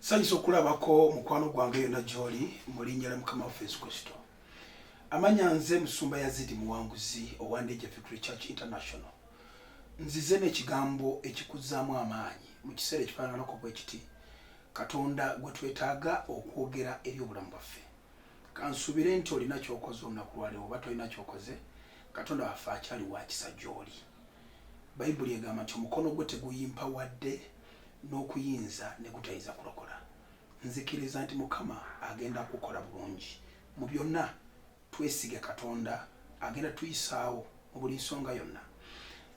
Sanyiso kulabako mukwano gwange yonna gy'oli mu linnya lya Mukama waffe Yesu Kristo. Amanya nze Musumba Yazidi Muwanguzi owa Ndejje Victory Church International. Nzize n'ekigambo ekikuzzaamu amaanyi mu kiseera ekifaananako bwe kiti Katonda gwe twetaaga okwogera eri obulamu bwaffe. Kansuubire nti olina ky'okoze olunaku lwaleero oba tolina ky'okoze, Katonda waffe akyali wa kisa gy'oli. Bayibuli egamba nti omukono gwe teguyimpa wadde n'okuyinza ne gutayinza kulokola. Nzikiriza nti Mukama agenda kukola bulungi mu byonna. Twesige Katonda agenda tuyisaawo mu buli nsonga yonna.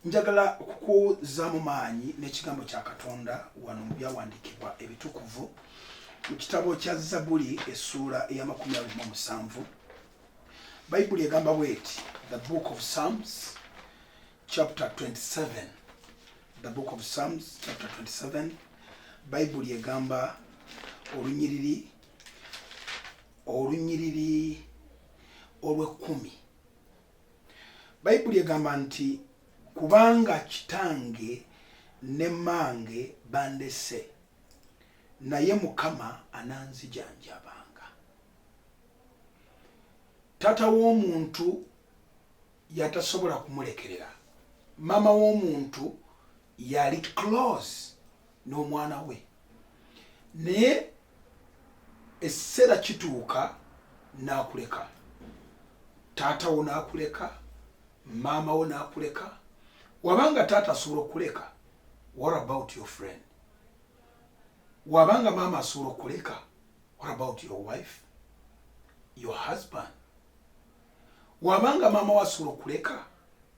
Njagala okukuzzaamu maanyi n'ekigambo kya Katonda wano mu byawandiikibwa ebitukuvu mu kitabo kya Zabbuli essuula eya 27. Bayibuli egamba bw'eti, the book of Psalms chapter 27. The book of Psalms chapter 27. Bayibuli egamba olunyiriri olw'ekkumi. Bayibuli egamba nti kubanga kitange ne mmange bandese, naye Mukama ananzijanjabanga. Taata w'omuntu yatasobola kumulekerera. Mama w'omuntu yali close n'omwana we. Naye essera kituuka n'akuleka. Taata wo n'akuleka, mama wo n'akuleka. Wabanga taata asobola okuleka, what about your friend? Wabanga mama asobola okuleka, what about your wife? Your husband? Wabanga mama wo asobola okuleka,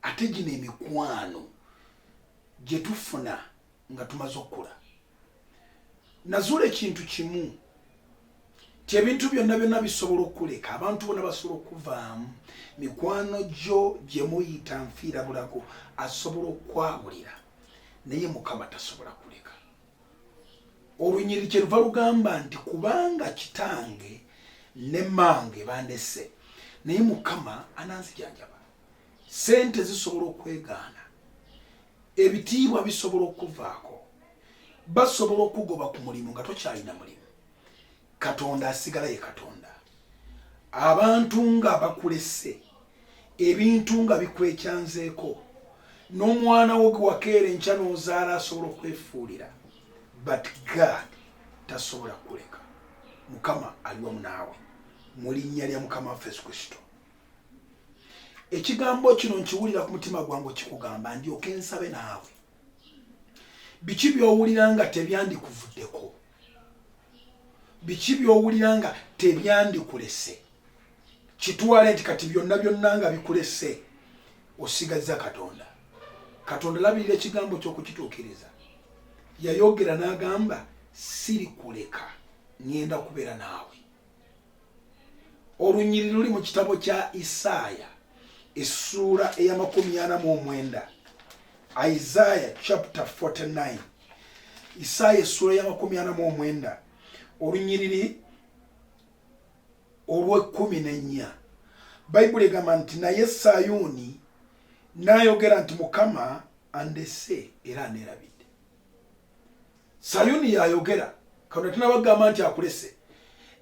ate gino emikwano gye tufuna nga tumaze okula. Nazuula ekintu kimu, ti ebintu byonna bisobola okuleka, abantu bonna basobola okuvaamu. Mikwano gyo gye muyita nfiira bulago asobola okwabulira, naye Mukama tasobola kuleka. Olunyiriri kyeruva lugamba nti kubanga kitange ne mmange bandese, naye Mukama ananzijanjaba. Sente zisobola okwegaana, ebitiibwa bisobola okuvaako, basobola okugoba ku mulimu nga tokyalina mulimu. Katonda asigala ye Katonda. Abantu nga bakulese, ebintu nga bikwekyanzeeko, n'omwana wo gwe wakeera enkya n'ozaala asobola okwefuulira, but God tasobola kuleka. Mukama ali wamu naawe mu linnya lya Mukama waffe Yesu Kristo. Ekigambo kino nkiwulira ku mutima gwange kikugamba ndyoke nsabe naawe. Biki by'owulira nga tebyandikuvuddeko? Biki by'owulira nga tebyandikulese? Kitwale nti kati byonna nga bikulese, osigazza Katonda. Katonda labirira ekigambo ky'okukituukiriza. Yayogera n'agamba siri kuleka, ngenda kubeera naawe. Olunyiriri luli mu kitabo kya Isaaya essuula eya 49. Isaiah chapter 49. Isaaya essuula ya 49. Olunyiriri olw'ekkumi. Bayibuli egamba nti naye Sayuni n'ayogera nti Mukama andese era aneerabidde. Sayuni yayogera, Katonda tinabagamba nti akulese.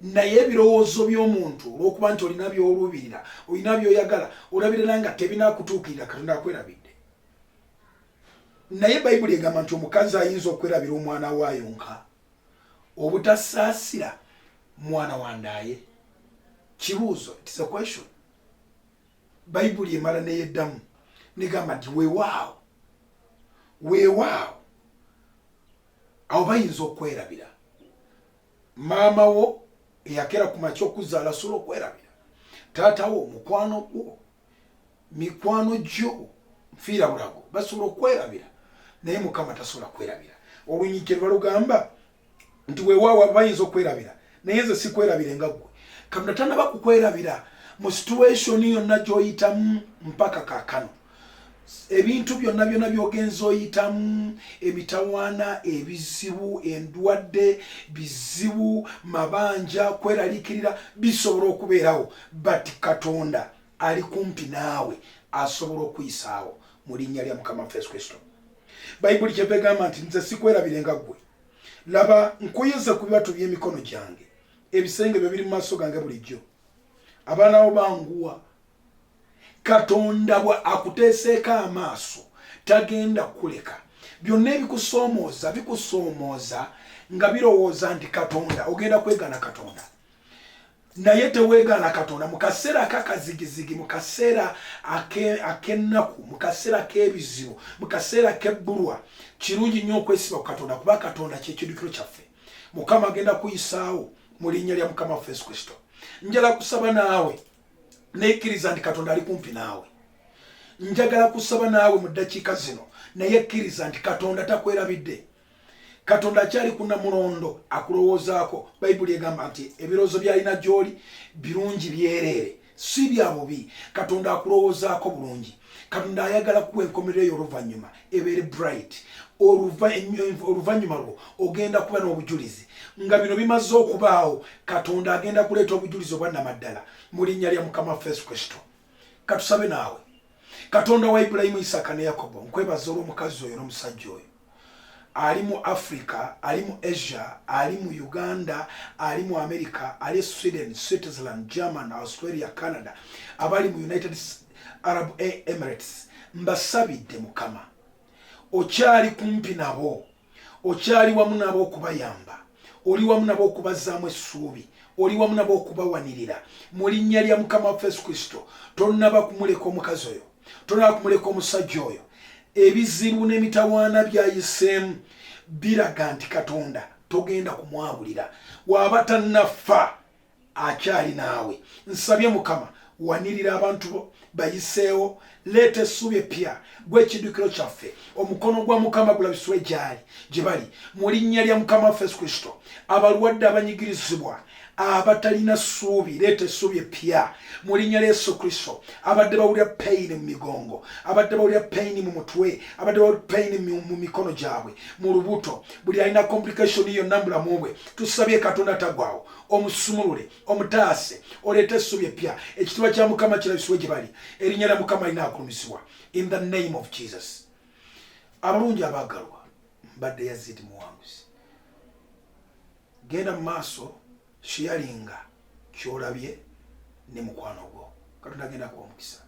Naye ebirowoozo by'omuntu olw'okuba nti olina by'oluubirira, olina by'oyagala, olabirira nga tebinaakutuukirira, Katonda akwerabidde. Naye Bayibuli egamba nti omukazi ayinza okwerabira omwana waayonka, obutasaasira mwana wandaaye. Kibuuzo, it is a question. Bayibuli emala neyeddamu negamba nti weewaawo awo bayinza okwerabira. Maama wo eyakera ku makya okuzaala asobola okwerabira. Taata wo, mukwano gwo, mikwano gyo, nfiira bulago basobola okwerabira, naye Mukama tasobola kwerabira. Olunyiriri kyeruva lugamba nti weewaawo bayinza okwerabira, naye nze sikwerabire nga ggwe. Katonda tannaba kukwerabira mu situation yonna gy'oyitamu mpaka kaakano. Ebintu byonna by'ogenza oyitamu, emitawaana, ebizibu, endwadde, bizibu, mabanja, kweraliikirira, bisobola okubeerawo, but Katonda ali kumpi naawe asobola okuyisaawo mu linnya lya Mukama waffe Yesu Kristo. Bayibuli kyeva egamba nti nze sikwerabire nga ggwe, laba nkuyeze ku bibatu by'emikono gyange ebisenge bye biri mu maaso gange bulijjo abaana bo banguwa katonda bwa akuteeseeko amaaso tagenda kuleka byonna ebikusoomooza nga birowooza nti katonda ogenda kwegana katonda naye teweegaana katonda mu kaseera akakazigizigi mu kaseera ak'ennaku mu kaseera k'ebizibu mu kaseera k'ebbulwa kirungi nnyo okwesiba ku katonda kuba katonda kyekiddukiro kyaffe mukama agenda kuyisaawo mu linnya lya mukama waffe yesu kristo njagala kusaba naawe nekkiriza nti katonda ali kumpi naawe njagala kusaba naawe mu ddakiika zino naye kkiriza nti katonda takwerabidde katonda akyali ku namulondo akulowoozaako bayibuli egamba nti ebirowoozo byalina gy'oli birungi byereere si bya bubi katonda akulowoozaako bulungi katonda ayagala kuwa enkomerero eyo oluvannyuma ebeere bright oluvannyuma lwo ogenda kuba n'obujulizi nga bino bimaze okubaawo katonda agenda kuleeta obujulizi obwannamaddala mu linnya lya mukama waffe yesu kristo katusabe naawe katonda wa ibulayimu isaaka ne yakobo nkwebaza olw'omukazi oyo n'omusajja oyo ali mu Africa, ali mu Asia, ali mu Uganda, ali mu America, ali Sweden, Switzerland, Germany, Australia, Canada, abali mu United Arab Emirates. Mbasabidde mukama okyali kumpi nabo, okyali wamu nabo okubayamba, oli wamu nabo okubazaamu essuubi, oli wamu nabo okubawanirira mu linnya lya mukama waffe Yesu Kristo. Tonnaba kumuleka omukazi oyo, tonnaba kumuleka omusajja oyo. Ebizibu n'emitawaana byayiseemu biraga nti katonda togenda kumwabulira waba tannafa akyali naawe. Nsabye mukama wanirira abantu bayiseewo, leeta essuubi eppya gw'ekiddukiro kyaffe, omukono gwa mukama gulabisibwe gye bali mu linnya lya mukama waffe Yesu Kristo. Abalwadde abanyigirizibwa, abatalina ssuubi, leeta essuubi eppya mu linnya lya Yesu Kristo. Abadde bawulira pain mu migongo, abadde bawulira pain mu mutwe, abadde bawulira pain mu mikono gyabwe, mu lubuto, buli alina complication yonna mulamu bwe, tusabye katonda tagwawo, omusumulule, omutaase, oleeta essuubi eppya. Ekitiibwa kya mukama kirabisibwe gye bali, erinnya lya mukama lina akulumizibwa in the name of Jesus. Abalungi abaagalwa, mbadde Yazidi Muwanguzi. Genda mu maaso sharinga kyolabye ne mukwano gwo. Katonda agenda kuwa omukisa.